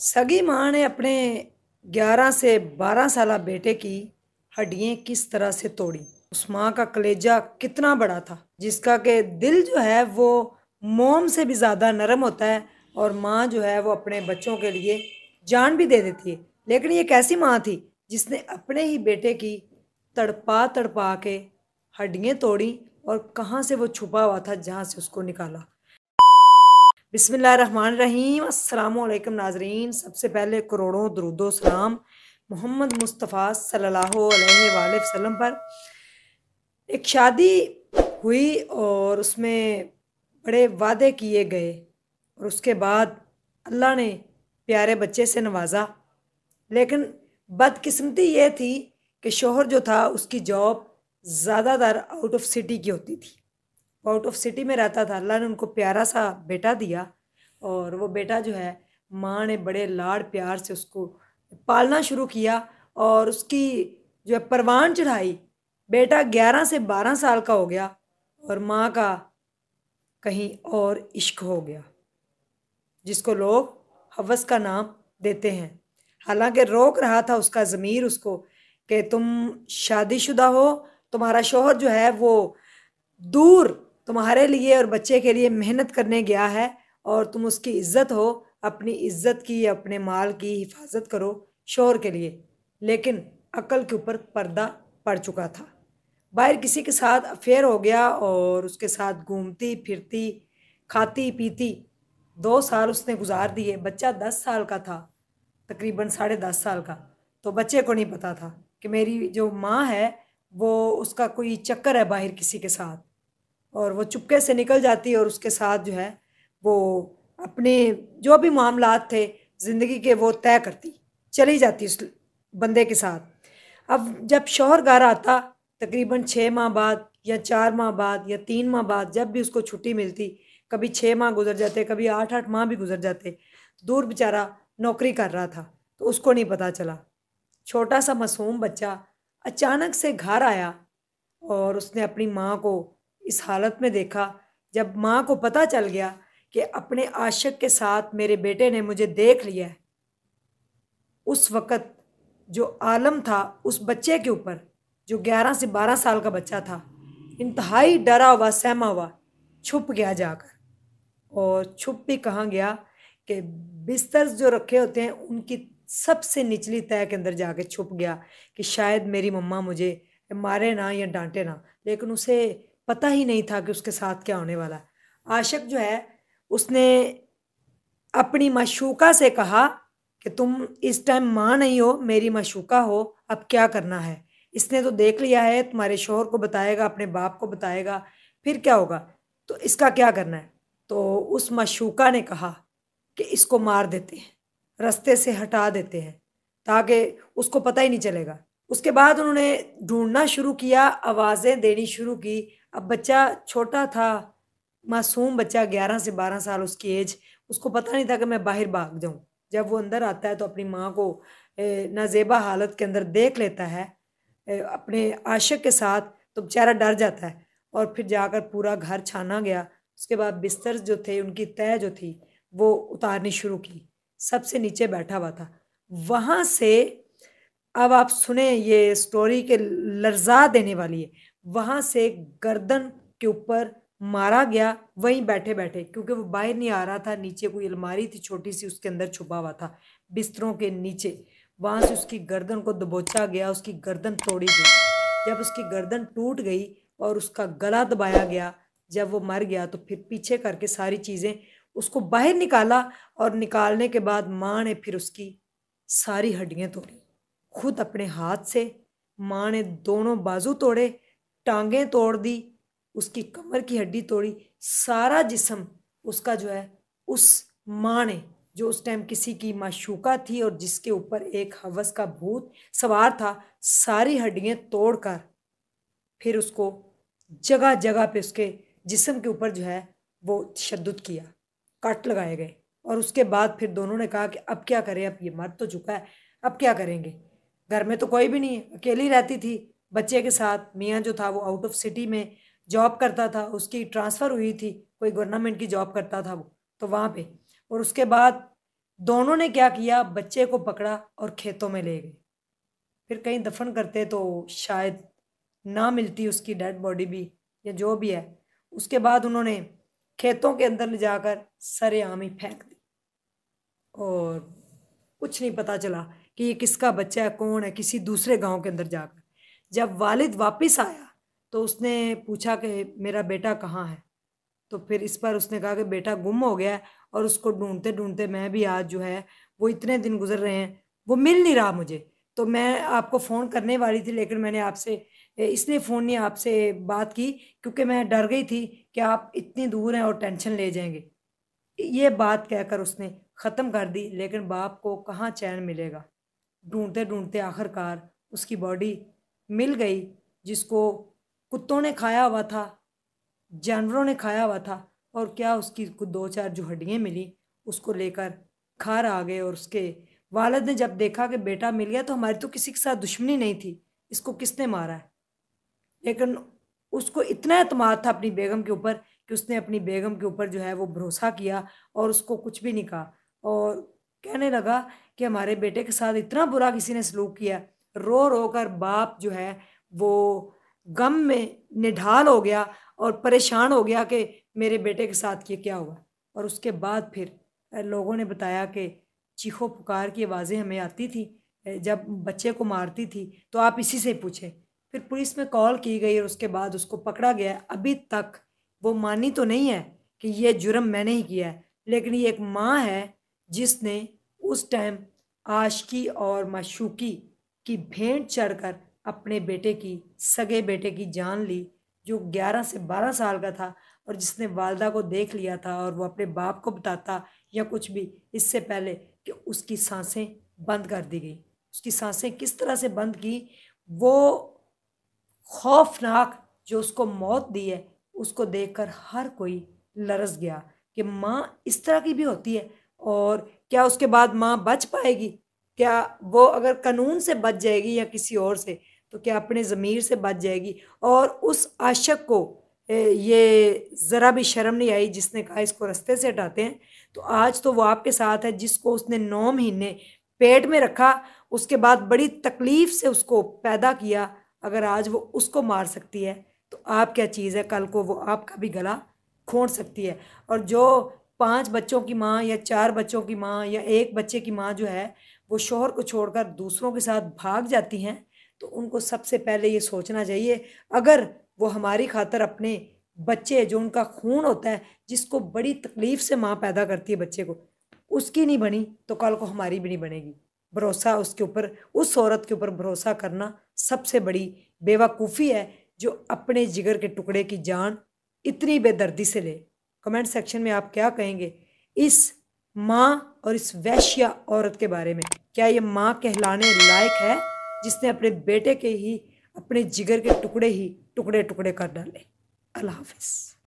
सगी माँ ने अपने 11 से 12 साला बेटे की हड्डियां किस तरह से तोड़ी। उस माँ का कलेजा कितना बड़ा था जिसका कि दिल जो है वो मोम से भी ज़्यादा नरम होता है। और माँ जो है वो अपने बच्चों के लिए जान भी दे देती है। लेकिन ये कैसी माँ थी जिसने अपने ही बेटे की तड़पा तड़पा के हड्डियां तोड़ी और कहाँ से वो छुपा हुआ था जहाँ से उसको निकाला। बिस्मिल्लाहिर्रहमानिर्रहीम। अस्सलाम वालेकुम नाजरीन। सबसे पहले करोड़ों दरूदो सलाम मोहम्मद मुस्तफ़ा सल्लल्लाहु अलैहि वसल्लम पर। एक शादी हुई और उसमें बड़े वादे किए गए और उसके बाद अल्लाह ने प्यारे बच्चे से नवाजा। लेकिन बदकिस्मती ये थी कि शोहर जो था उसकी जॉब ज़्यादातर आउट ऑफ सिटी की होती थी। आउट ऑफ सिटी में रहता था। अल्लाह ने उनको प्यारा सा बेटा दिया और वो बेटा जो है माँ ने बड़े लाड़ प्यार से उसको पालना शुरू किया और उसकी जो है परवान चढ़ाई। बेटा 11 से 12 साल का हो गया और माँ का कहीं और इश्क हो गया जिसको लोग हवस का नाम देते हैं। हालांकि रोक रहा था उसका ज़मीर उसको कि तुम शादीशुदा हो, तुम्हारा शोहर जो है वो दूर तुम्हारे लिए और बच्चे के लिए मेहनत करने गया है और तुम उसकी इज्जत हो। अपनी इज्जत की अपने माल की हिफाजत करो शोहर के लिए। लेकिन अकल के ऊपर पर्दा पड़ चुका था। बाहर किसी के साथ अफेयर हो गया और उसके साथ घूमती फिरती खाती पीती 2 साल उसने गुजार दिए। बच्चा 10 साल का था, तकरीबन 10.5 साल का। तो बच्चे को नहीं पता था कि मेरी जो माँ है वो उसका कोई चक्कर है बाहर किसी के साथ। और वो चुपके से निकल जाती और उसके साथ जो है वो अपने जो भी मामलात थे ज़िंदगी के वो तय करती, चली जाती उस बंदे के साथ। अब जब शौहर घर आता तकरीबन 6 माह बाद या 4 माह बाद या 3 माह बाद, जब भी उसको छुट्टी मिलती, कभी 6 माह गुजर जाते, कभी 8-8 माह भी गुजर जाते। दूर बेचारा नौकरी कर रहा था तो उसको नहीं पता चला। छोटा सा मासूम बच्चा अचानक से घर आया और उसने अपनी माँ को इस हालत में देखा। जब माँ को पता चल गया कि अपने आशिक के साथ मेरे बेटे ने मुझे देख लिया है, उस वक़्त जो आलम था उस बच्चे के ऊपर, जो 11 से 12 साल का बच्चा था, इंतहाई डरा हुआ सहमा हुआ छुप गया जाकर। और छुप भी कहाँ गया कि बिस्तर जो रखे होते हैं उनकी सबसे निचली तह के अंदर जाके छुप गया कि शायद मेरी मम्मा मुझे मारे ना या डांटे ना। लेकिन उसे पता ही नहीं था कि उसके साथ क्या होने वाला है। आशिक जो है उसने अपनी माशूका से कहा कि तुम इस टाइम माँ नहीं हो, मेरी माशूका हो, अब क्या करना है। इसने तो देख लिया है, तुम्हारे शोहर को बताएगा, अपने बाप को बताएगा, फिर क्या होगा, तो इसका क्या करना है। तो उस माशूका ने कहा कि इसको मार देते हैं, रास्ते से हटा देते हैं ताकि उसको पता ही नहीं चलेगा। उसके बाद उन्होंने ढूंढना शुरू किया, आवाज़ें देनी शुरू की। अब बच्चा छोटा था, मासूम बच्चा, 11 से 12 साल उसकी एज। उसको पता नहीं था कि मैं बाहर भाग जाऊं। जब वो अंदर आता है तो अपनी माँ को नाजेबा हालत के अंदर देख लेता है अपने आशिक के साथ, तो बेचारा डर जाता है। और फिर जाकर पूरा घर छाना गया। उसके बाद बिस्तर जो थे उनकी तह जो थी वो उतारनी शुरू की। सबसे नीचे बैठा हुआ था। वहां से अब आप सुने, ये स्टोरी के लर्जा देने वाली है। वहां से गर्दन के ऊपर मारा गया वहीं बैठे बैठे, क्योंकि वो बाहर नहीं आ रहा था। नीचे कोई अलमारी थी छोटी सी, उसके अंदर छुपा हुआ था बिस्तरों के नीचे। वहां से उसकी गर्दन को दबोचा गया, उसकी गर्दन तोड़ी गई। जब उसकी गर्दन टूट गई और उसका गला दबाया गया, जब वो मर गया तो फिर पीछे करके सारी चीजें उसको बाहर निकाला। और निकालने के बाद माँ ने फिर उसकी सारी हड्डियां तोड़ी खुद अपने हाथ से। माँ ने दोनों बाजू तोड़े, टांगें तोड़ दी, उसकी कमर की हड्डी तोड़ी, सारा जिस्म उसका जो है उस माँ ने, जो उस टाइम किसी की माशूका थी और जिसके ऊपर एक हवस का भूत सवार था, सारी हड्डियां तोड़कर फिर उसको जगह जगह पे उसके जिस्म के ऊपर जो है वो तशद्दुद किया, कट लगाए गए। और उसके बाद फिर दोनों ने कहा कि अब क्या करें, अब ये मर तो चुका है, अब क्या करेंगे। घर में तो कोई भी नहीं है, अकेली रहती थी बच्चे के साथ। मियाँ जो था वो आउट ऑफ सिटी में जॉब करता था, उसकी ट्रांसफ़र हुई थी, कोई गवर्नमेंट की जॉब करता था वो, तो वहाँ पे। और उसके बाद दोनों ने क्या किया, बच्चे को पकड़ा और खेतों में ले गए। फिर कहीं दफन करते तो शायद ना मिलती उसकी डेड बॉडी भी, या जो भी है। उसके बाद उन्होंने खेतों के अंदर ले जाकर सरेआम ही फेंक दी, और कुछ नहीं पता चला कि ये किसका बच्चा है, कौन है। किसी दूसरे गांव के अंदर जाकर जब वालिद वापस आया तो उसने पूछा कि मेरा बेटा कहाँ है। तो फिर इस पर उसने कहा कि बेटा गुम हो गया है, और उसको ढूंढते ढूंढते मैं भी आज जो है, वो इतने दिन गुजर रहे हैं, वो मिल नहीं रहा मुझे। तो मैं आपको फ़ोन करने वाली थी, लेकिन मैंने आपसे इसलिए फ़ोन नहीं आपसे बात की क्योंकि मैं डर गई थी कि आप इतनी दूर हैं और टेंशन ले जाएंगे। ये बात कहकर उसने ख़त्म कर दी, लेकिन बाप को कहाँ चैन मिलेगा। ढूंढते ढूंढते आखिरकार उसकी बॉडी मिल गई, जिसको कुत्तों ने खाया हुआ था, जानवरों ने खाया हुआ था। और क्या उसकी कुछ दो चार जो हड्डियाँ मिली, उसको लेकर घर आ गए। और उसके वालिद ने जब देखा कि बेटा मिल गया, तो हमारी तो किसी के साथ दुश्मनी नहीं थी, इसको किसने मारा है। लेकिन उसको इतना एतमाद था अपनी बेगम के ऊपर कि उसने अपनी बेगम के ऊपर जो है वो भरोसा किया, और उसको कुछ भी नहीं कहा। और कहने लगा कि हमारे बेटे के साथ इतना बुरा किसी ने सलूक किया। रो रो कर बाप जो है वो गम में निढाल हो गया और परेशान हो गया कि मेरे बेटे के साथ ये क्या हुआ। और उसके बाद फिर लोगों ने बताया कि चीखो पुकार की आवाज़ें हमें आती थी जब बच्चे को मारती थी, तो आप इसी से पूछें। फिर पुलिस में कॉल की गई और उसके बाद उसको पकड़ा गया। अभी तक वो मानी तो नहीं है कि ये जुर्म मैंने ही किया है, लेकिन ये एक माँ है जिसने उस टाइम आशिकी और माशूकी की भेंट चढ़कर अपने बेटे की, सगे बेटे की जान ली, जो 11 से 12 साल का था, और जिसने वालदा को देख लिया था और वो अपने बाप को बताता या कुछ भी इससे पहले कि उसकी सांसें बंद कर दी गई। उसकी सांसें किस तरह से बंद की, वो खौफनाक जो उसको मौत दी है, उसको देखकर हर कोई लरस गया कि माँ इस तरह की भी होती है। और क्या उसके बाद माँ बच पाएगी? क्या वो अगर कानून से बच जाएगी या किसी और से, तो क्या अपने ज़मीर से बच जाएगी? और उस आशिक को ये ज़रा भी शर्म नहीं आई जिसने कहा इसको रास्ते से हटाते हैं। तो आज तो वो आपके साथ है जिसको उसने 9 महीने पेट में रखा, उसके बाद बड़ी तकलीफ से उसको पैदा किया। अगर आज वो उसको मार सकती है, तो आप क्या चीज़ है, कल को वो आपका भी गला घोंट सकती है। और जो 5 बच्चों की माँ या 4 बच्चों की माँ या एक बच्चे की माँ जो है, वो शोहर को छोड़कर दूसरों के साथ भाग जाती हैं, तो उनको सबसे पहले ये सोचना चाहिए, अगर वो हमारी खातर अपने बच्चे, जो उनका खून होता है, जिसको बड़ी तकलीफ से माँ पैदा करती है बच्चे को, उसकी नहीं बनी तो कल को हमारी भी नहीं बनेगी। भरोसा उसके ऊपर, उस औरत के ऊपर भरोसा करना सबसे बड़ी बेवकूफ़ी है, जो अपने जिगर के टुकड़े की जान इतनी बेदर्दी से ले। कमेंट सेक्शन में आप क्या कहेंगे इस माँ और इस वैश्या औरत के बारे में? क्या ये माँ कहलाने लायक है जिसने अपने बेटे के ही, अपने जिगर के टुकड़े ही टुकड़े टुकड़े कर डाले? अल्लाह हाफिज़।